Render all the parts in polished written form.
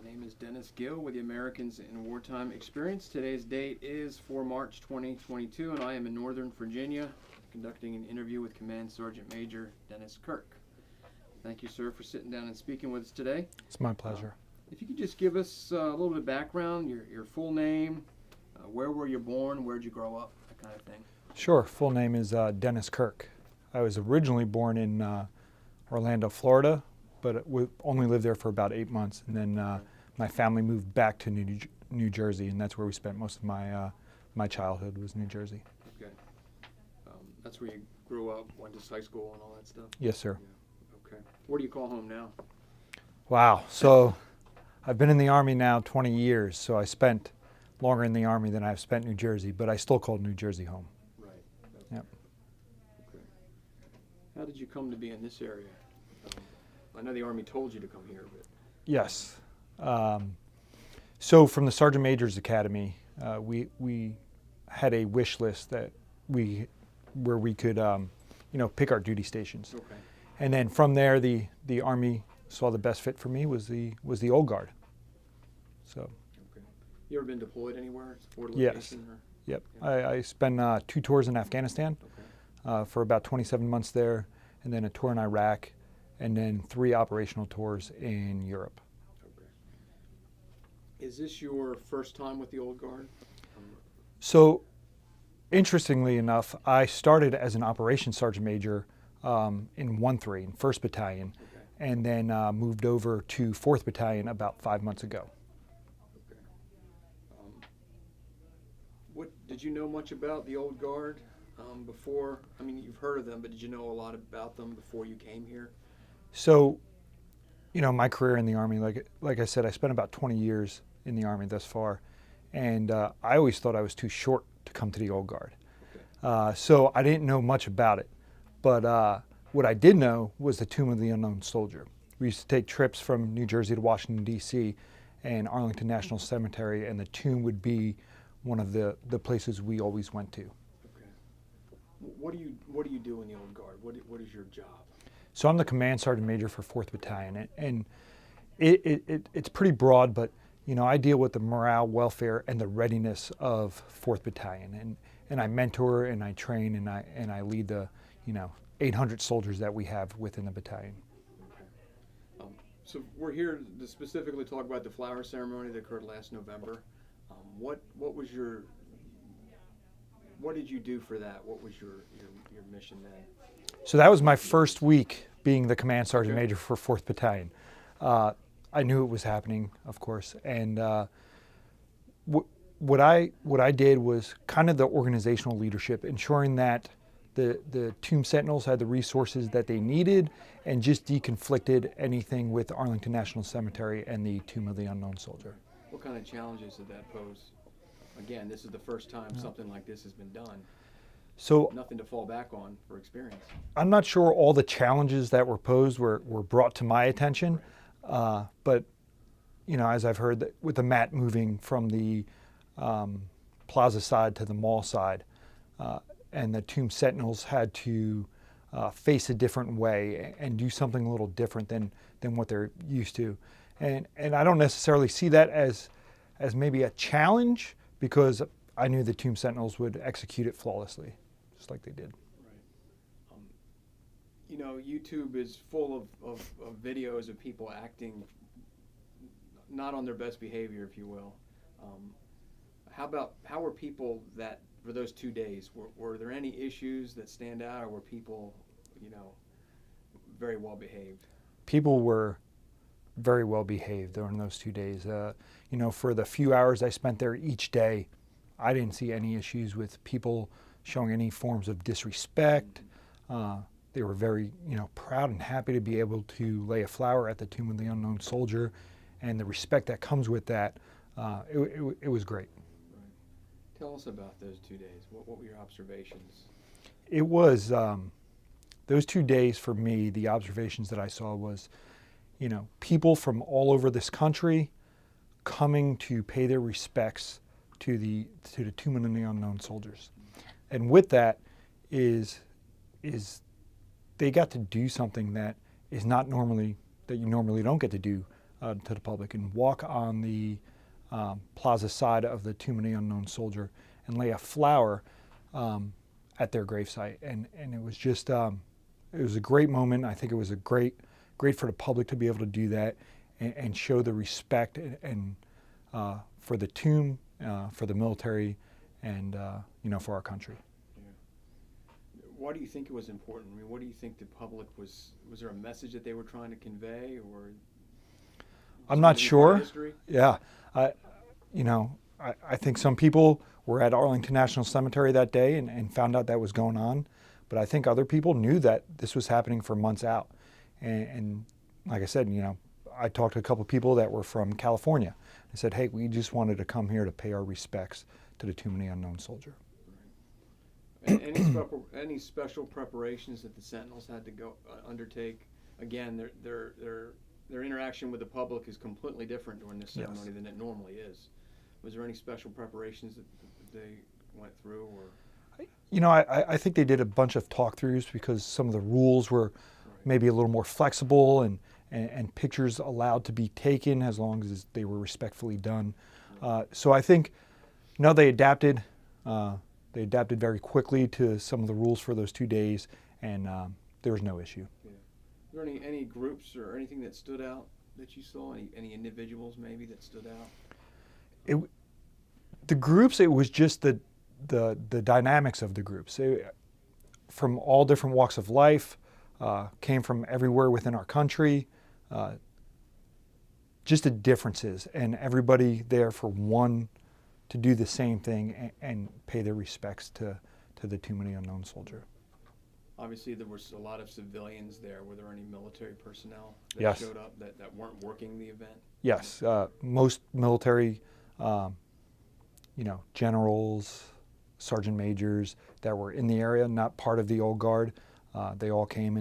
name is Dennis Gill with the Americans in Wartime Experience. Today's date is for March 2022, and I am in Northern Virginia conducting an interview with Command Sergeant Major Dennis Kirk. Thank you, sir, for sitting down and speaking with us today. It's my pleasure. If you could just give us a little bit of background, your full name, where were you born, where'd you grow up, that kind of thing. Sure. Full name is Dennis Kirk. I was originally born in Orlando, Florida, but we only lived there for about 8 months, and then my family moved back to New Jersey, and that's where we spent most of my childhood, was New Jersey. Okay. That's where you grew up, went to high school and all that stuff? Yes, sir. Yeah. Okay. What do you call home now? Wow. So I've been in the Army now 20 years, so I spent longer in the Army than I've spent New Jersey, but I still call New Jersey home. Right. Okay. Yep. Okay. How did you come to be in this area? I know the Army told you to come here, but... Yes. So from the Sergeant Major's Academy, we had a wish list where we could pick our duty stations. Okay. And then from there, the Army saw the best fit for me was the Old Guard. So. Okay. You ever been deployed anywhere? Yes. Yep. Yeah. I spent 2 tours in Afghanistan for about 27 months there, and then a tour in Iraq, and then 3 operational tours in Europe. Okay. Is this your first time with the Old Guard? So, interestingly enough, I started as an operations sergeant major in 1-3, in 1st Battalion, okay, and then moved over to 4th Battalion about 5 months ago. Okay. What did you know much about the Old Guard before? I mean, you've heard of them, but did you know a lot about them before you came here? So, my career in the Army, like I said, I spent about 20 years in the Army thus far, and I always thought I was too short to come to the Old Guard. Okay. So I didn't know much about it, but what I did know was the Tomb of the Unknown Soldier. We used to take trips from New Jersey to Washington, D.C., and Arlington National Cemetery, and the tomb would be one of the places we always went to. Okay. What do you do in the Old Guard? What is your job? So I'm the Command Sergeant Major for 4th Battalion, and it's pretty broad, but I deal with the morale, welfare, and the readiness of 4th Battalion, and I mentor and I train and I lead the 800 soldiers that we have within the battalion. Okay. So we're here to specifically talk about the flower ceremony that occurred last November. What did you do for that? What was your mission then? So that was my first week being the Command Sergeant Major for 4th Battalion. I knew it was happening, of course, and what I did was kind of the organizational leadership, ensuring that the Tomb Sentinels had the resources that they needed, and just deconflicted anything with Arlington National Cemetery and the Tomb of the Unknown Soldier. What kind of challenges did that pose? Again, this is the first time something like this has been done. So nothing to fall back on for experience. I'm not sure all the challenges that were posed were brought to my attention, but as I've heard, that with the mat moving from the plaza side to the mall side, and the Tomb Sentinels had to face a different way and do something a little different than what they're used to, and I don't necessarily see that as maybe a challenge, because I knew the Tomb Sentinels would execute it flawlessly, just like they did. Right. YouTube is full of videos of people acting not on their best behavior, if you will. How were people for those 2 days? Were there any issues that stand out, or were people, very well behaved? People were very well behaved during those 2 days. For the few hours I spent there each day, I didn't see any issues with people showing any forms of disrespect. They were very, proud and happy to be able to lay a flower at the Tomb of the Unknown Soldier, and the respect that comes with that. It was great. Right. Tell us about those 2 days. What were your observations? It was those 2 days for me. The observations that I saw was, people from all over this country coming to pay their respects to the Tomb of the Unknown Soldiers, and with that is they got to do something that you normally don't get to do to the public and walk on the plaza side of the Tomb of the Unknown Soldier and lay a flower at their gravesite. And it was just, it was a great moment. I think it was great for the public to be able to do that and show the respect and for the tomb, for the military, and for our country. Yeah. Why do you think it was important? I mean, what do you think the public was there a message that they were trying to convey, or? I'm not sure. History? Yeah. I think some people were at Arlington National Cemetery that day and found out that was going on. But I think other people knew that this was happening for months out. And like I said, I talked to a couple of people that were from California. I said, hey, we just wanted to come here to pay our respects to the Tomb of the Unknown Soldier. Right. Any special preparations that the Sentinels had to go undertake? Again, their interaction with the public is completely different during this ceremony Yes. than it normally is. Was there any special preparations that they went through, or? I think they did a bunch of talk-throughs because some of the rules were maybe a little more flexible and pictures allowed to be taken as long as they were respectfully done. So I think, they adapted. They adapted very quickly to some of the rules for those 2 days, and there was no issue. Yeah. Were there any groups or anything that stood out that you saw? Any individuals maybe that stood out? The groups, it was just the dynamics of the groups. From all different walks of life, came from everywhere within our country. Just the differences, and everybody there for one to do the same thing and pay their respects to the Tomb of the Unknown Soldier. Obviously, there was a lot of civilians there. Were there any military personnel that Yes. showed up that weren't working the event? Yes, most military, generals, sergeant majors that were in the area, not part of the old guard, they all came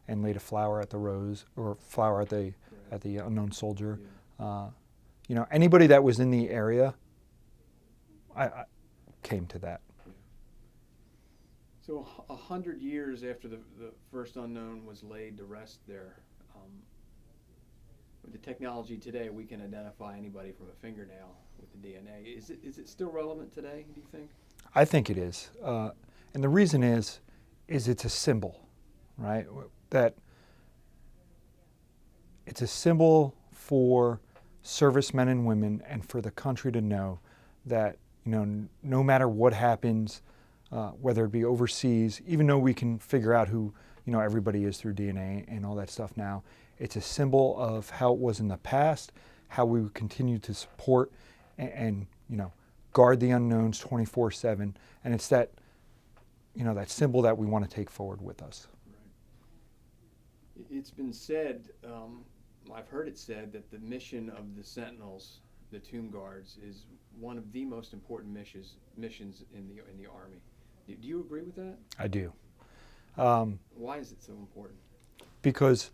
and laid a flower at the rose, or flower at the Unknown Soldier. Yeah. Anybody that was in the area, I came to that. Yeah. So 100 years after the first unknown was laid to rest there, with the technology today, we can identify anybody from a fingernail with the DNA. Is it still relevant today, do you think? I think it is. And the reason is it's a symbol, right? That it's a symbol for servicemen and women and for the country to know that, no matter what happens, whether it be overseas, even though we can figure out who, everybody is through DNA and all that stuff now, it's a symbol of how it was in the past, how we would continue to support and guard the unknowns 24/7. And it's that, that symbol that we want to take forward with us. Right. It's been said, I've heard it said, that the mission of the Sentinels, the Tomb Guards, is one of the most important missions in the Army. Do you agree with that? I do. Why is it so important? Because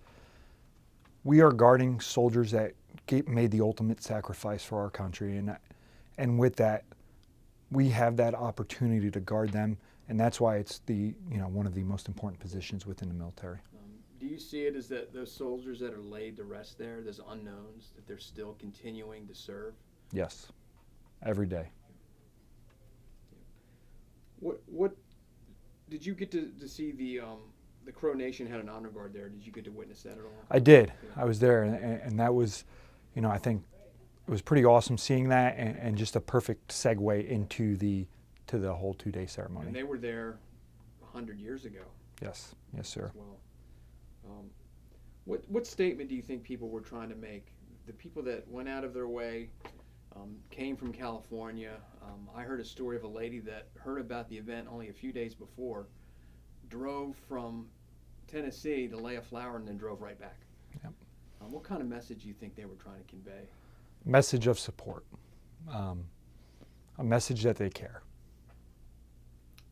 we are guarding soldiers that made the ultimate sacrifice for our country, and with that, we have that opportunity to guard them, and that's why it's one of the most important positions within the military. Do you see it as that those soldiers that are laid to rest there, those unknowns, that they're still continuing to serve? Yes, every day. What did you get to see the Crow Nation had an honor guard there? Did you get to witness that at all? I did. Yeah. I was there, and that was, I think it was pretty awesome seeing that, and just a perfect segue into the whole 2-day ceremony. And they were there 100 years ago. Yes, sir. As well. What statement do you think people were trying to make? The people that went out of their way, came from California. I heard a story of a lady that heard about the event only a few days before, drove from Tennessee to lay a flower, and then drove right back. Yep. What kind of message do you think they were trying to convey? Message of support. A message that they care.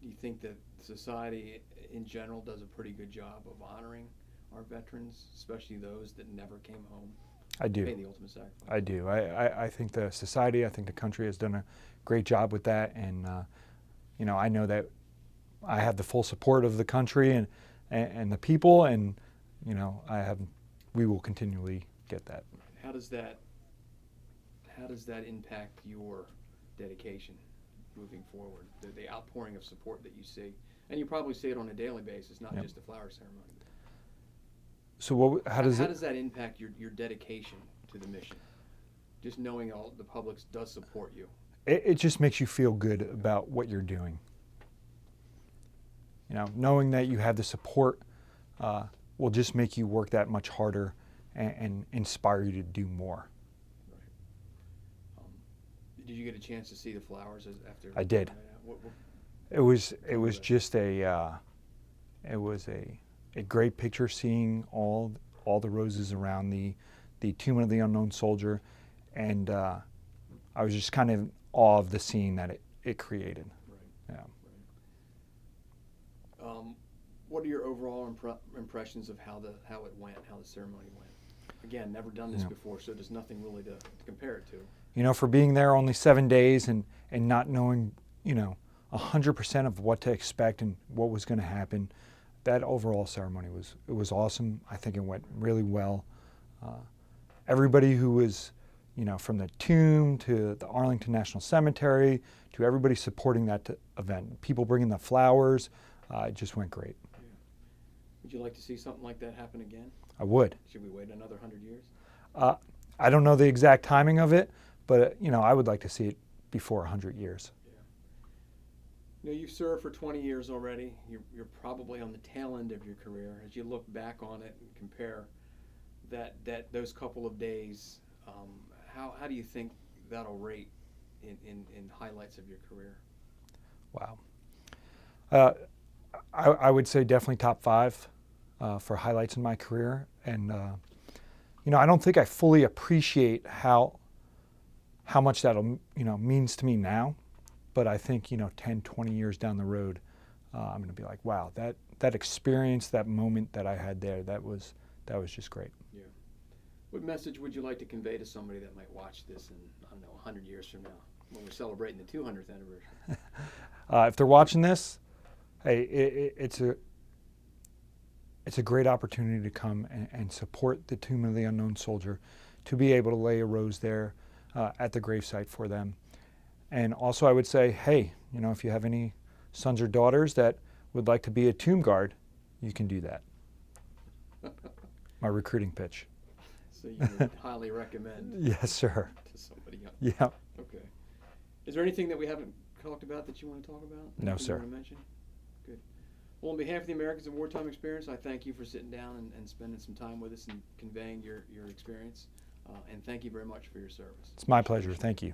Do you think that society in general does a pretty good job of honoring our veterans, especially those that never came home? I do. Pay the ultimate sacrifice. I do. I think the society, I think the country has done a great job with that, and I know that I have the full support of the country and the people, and we will continually get that. How how does that impact your dedication moving forward? The outpouring of support that you see, and you probably see it on a daily basis, not just the flower ceremony. So how does that impact your dedication to the mission? Just knowing all the public does support you. It just makes you feel good about what you're doing. You know, knowing that you have the support will just make you work that much harder and inspire you to do more. Right. Did you get a chance to see the flowers after? I did. It was just it was a great picture, seeing all the roses around the tomb of the unknown soldier, and I was just kind of in awe of the scene that it created. Right. Yeah. Right. What are your overall impressions of how it went, how the ceremony went? Again, never done this before, so there's nothing really to compare it to. You know, for being there only 7 days and not knowing, 100% of what to expect and what was going to happen, that overall ceremony was awesome. I think it went really well. Everybody who was, from the tomb to the Arlington National Cemetery to everybody supporting that event, people bringing the flowers, it just went great. Yeah. Would you like to see something like that happen again? I would. Should we wait another 100 years? I don't know the exact timing of it, but I would like to see it before 100 years. Yeah. You've served for 20 years already. You're probably on the tail end of your career. As you look back on it and compare those couple of days, how do you think that'll rate in highlights of your career? Wow. I would say definitely top 5 for highlights in my career. And, I don't think I fully appreciate how much that means to me now. But I think, 10, 20 years down the road, I'm going to be like, wow, that experience, that moment that I had there, that was just great. Yeah. What message would you like to convey to somebody that might watch this in, 100 years from now, when we're celebrating the 200th anniversary? If they're watching this, hey, it's a great opportunity to come and support the Tomb of the Unknown Soldier, to be able to lay a rose there at the gravesite for them. And also I would say, hey, if you have any sons or daughters that would like to be a tomb guard, you can do that. My recruiting pitch. So you would highly recommend? Yes, sir. To somebody else? Yeah. Okay. Is there anything that we haven't talked about that you want to talk about? No, Anything sir. You want to mention? Good. Well, on behalf of the Americans in Wartime Experience, I thank you for sitting down and spending some time with us and conveying your experience. And thank you very much for your service. It's my pleasure. Thank you.